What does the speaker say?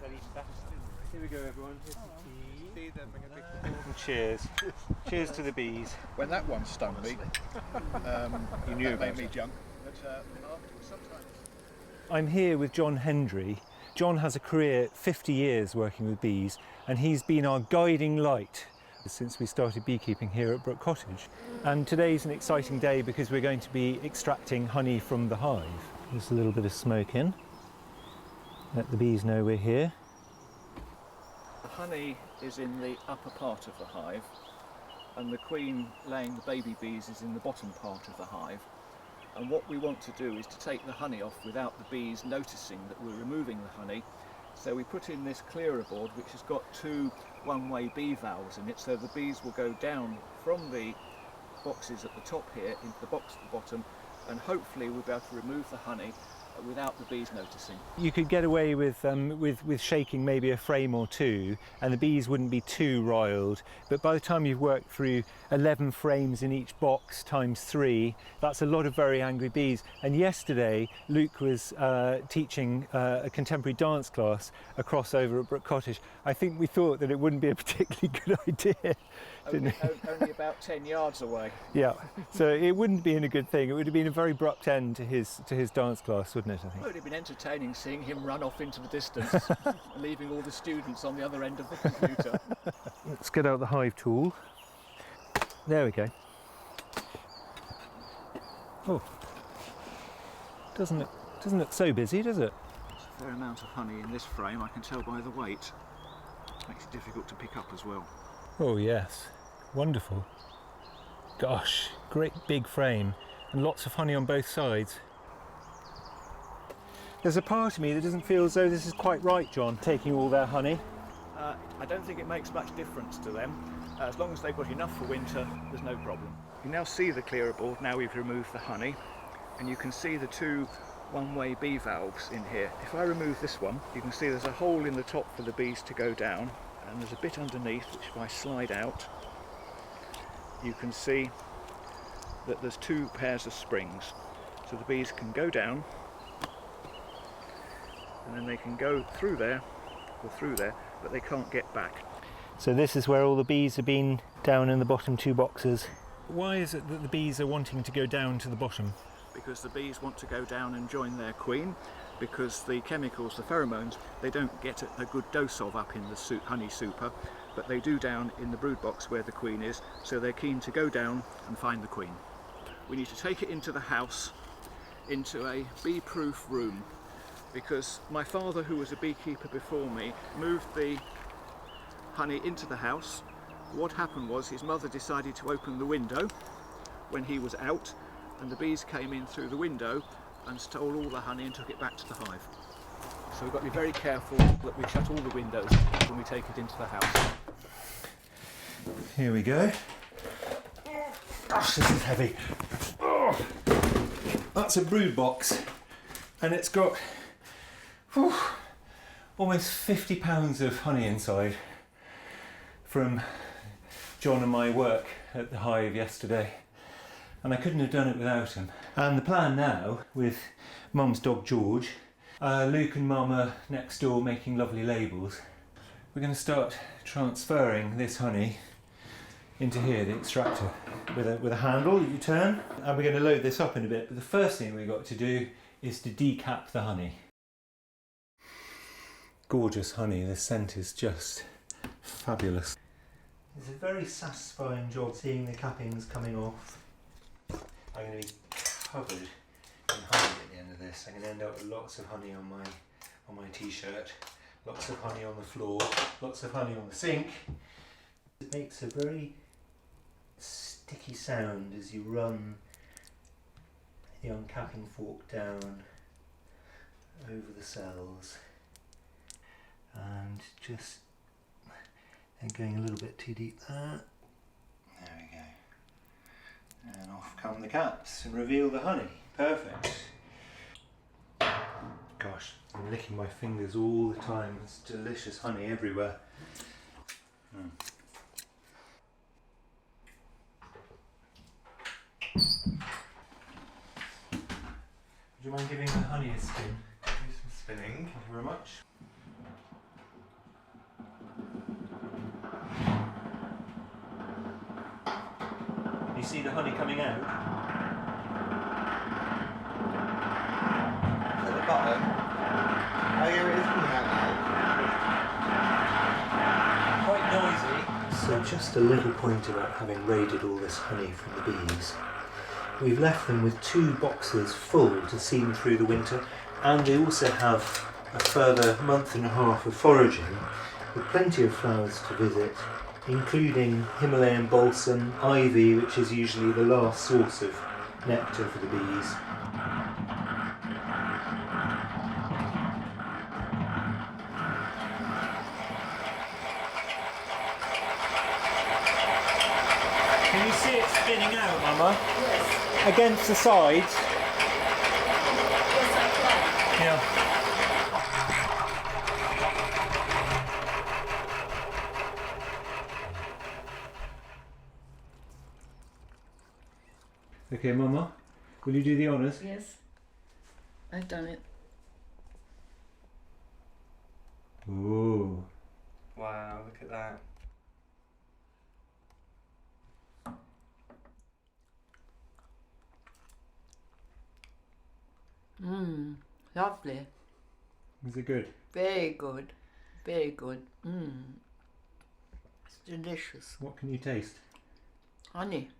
Here we go, everyone. Here's the tea. And cheers. Cheers to the bees. When that one stung me, You knew that about made me it. jump. But afterwards, sometimes. I'm here with John Hendry. John has a career, 50 years working with bees, and he's been our guiding light since we started beekeeping here at Brook Cottage. And today's an exciting day because we're going to be extracting honey from the hive. There's a little bit of smoke in. Let the bees know we're here. The honey is in the upper part of the hive, and the queen laying the baby bees is in the bottom part of the hive. And what we want to do is to take the honey off without the bees noticing that we're removing the honey. So we put in this clearer board which has got two one-way bee valves in it, so the bees will go down from the boxes at the top here into the box at the bottom, and hopefully we'll be able to remove the honey without the bees noticing. You could get away with shaking maybe a frame or two and the bees wouldn't be too riled, but by the time you've worked through 11 frames in each box times 3, that's a lot of very angry bees. And yesterday Luke was teaching a contemporary dance class across over at Brook Cottage. I think we thought that it wouldn't be a particularly good idea. Only about 10 yards away. Yeah, so it wouldn't be in a good thing. It would have been a very abrupt end to his dance class, wouldn't it, I think? Well, it would have been entertaining seeing him run off into the distance, leaving all the students on the other end of the computer. Let's get out the hive tool. There we go. Oh, doesn't look so busy, does it? There's a fair amount of honey in this frame, I can tell by the weight. Makes it difficult to pick up as well. Oh yes, wonderful. Gosh, great big frame and lots of honey on both sides. There's a part of me that doesn't feel as though this is quite right, John, taking all their honey. I don't think it makes much difference to them. As long as they've got enough for winter, there's no problem. You now see the clearer board, now we've removed the honey, and you can see the two one-way bee valves in here. If I remove this one, you can see there's a hole in the top for the bees to go down, and there's a bit underneath which if I slide out, you can see that there's two pairs of springs. So the bees can go down, and then they can go through there, or through there, but they can't get back. So this is where all the bees have been, down in the bottom two boxes. Why is it that the bees are wanting to go down to the bottom? Because the bees want to go down and join their queen, because the chemicals, the pheromones, they don't get a good dose of up in the honey super, but they do down in the brood box where the queen is, so they're keen to go down and find the queen. We need to take it into the house, into a bee-proof room, because my father, who was a beekeeper before me, moved the honey into the house. What happened was his mother decided to open the window when he was out, and the bees came in through the window and stole all the honey and took it back to the hive. So we've got to be very careful that we shut all the windows when we take it into the house. Here we go. Gosh, this is heavy. Oh, that's a brood box, and it's got almost 50 pounds of honey inside from John and my work at the hive yesterday. And I couldn't have done it without him. And the plan now, with Mum's dog George, Luke and Mum are next door making lovely labels. We're going to start transferring this honey into here, the extractor, with a handle that you turn. And we're going to load this up in a bit, but the first thing we've got to do is to decap the honey. Gorgeous honey, the scent is just fabulous. It's a very satisfying job seeing the cappings coming off. I'm going to be covered in honey at the end of this. I'm going to end up with lots of honey on my t-shirt, lots of honey on the floor, lots of honey on the sink. It makes a very sticky sound as you run the uncapping fork down over the cells, and just going a little bit too deep there. There we go. And off come the caps and reveal the honey. Perfect. Gosh, I'm licking my fingers all the time. It's delicious honey everywhere. Would you mind giving the honey a spin? Do some spinning. Thank you very much. honey coming out? At the bottom. Oh yeah, it is coming out now. Quite noisy. So just a little point about having raided all this honey from the bees. We've left them with 2 boxes full to see them through the winter, and they also have a further month and a half of foraging with plenty of flowers to visit, including Himalayan balsam, ivy, which is usually the last source of nectar for the bees. Can you see it spinning out, Mama? Yes. Against the sides? Yes, I can. Yeah. Okay, Mama, will you do the honours? Yes. I've done it. Ooh. Wow, look at that. Lovely. Is it good? Very good. Very good. It's delicious. What can you taste? Honey.